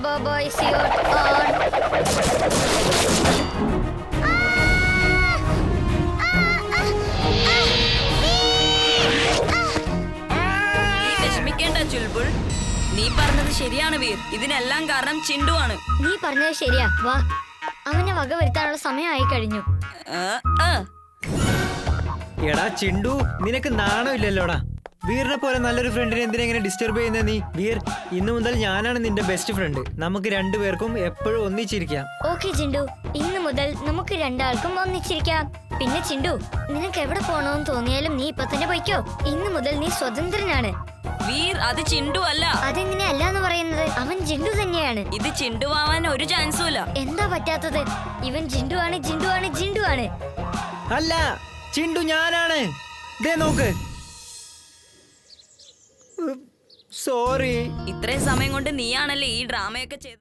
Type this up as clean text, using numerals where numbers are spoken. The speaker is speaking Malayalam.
boy suit on. വിഷമിക്കേണ്ട ചുൽബുൾ, നീ പറഞ്ഞത് ശരിയാണ് വീർ. ഇതിനെല്ലാം കാരണം ചിണ്ടുവാണ്. നീ പറഞ്ഞത് ശരിയാ. വാ, അവനെ വക വരുത്താനുള്ള സമയമായി കഴിഞ്ഞു. എടാ ചിണ്ടു, നിനക്ക് നാണമില്ലല്ലോടാ. വീറിനെ പോലെ നല്ലൊരു ഫ്രണ്ടിനെ എന്തിനാ ഇങ്ങനെ ഡിസ്റ്റർബ് ചെയ്യുന്നത് നീ? വീർ, ഇന്നു മുതൽ ഞാനാണ് നിന്റെ ബെസ്റ്റ് ഫ്രണ്ട്. നമുക്ക് രണ്ടുപേർക്കും എപ്പോഴും ഒന്നിച്ചിരിക്കാം. ഓക്കെ ചിണ്ടു, ഇന്നു മുതൽ നമുക്ക് രണ്ടാൾക്കും ഒന്നിച്ചിരിക്കാം. പിന്നെ ചിണ്ടു, നിനക്ക് എവിടെ പോണോന്ന് തോന്നിയാലും നീ ഇപ്പൊ തന്നെ പോയിക്കോ. ഇന്നു മുതൽ നീ സ്വതന്ത്രനാണ്. വീർ, അത് ചിണ്ടു അല്ല. അതെങ്ങനെ അല്ലാന്ന് പറയുന്നത്? അവൻ ജിണ്ടു തന്നെയാണ്. ഇത് ചിണ്ടു ആവാൻ ഒരു ചാൻസും ഇല്ല. എന്താ പറ്റാത്തത്? ഇവൻ ജിണ്ടു ആണ്, ജിണ്ടു ആണ്, ജിണ്ടു ആണ്. അല്ല, ചിണ്ടു ഞാനാണ്. ദേ നോക്ക്. സോറി. ഇത്രയും സമയം കൊണ്ട് നീയാണല്ലേ ഈ ഡ്രാമയൊക്കെ ചെയ്തത്.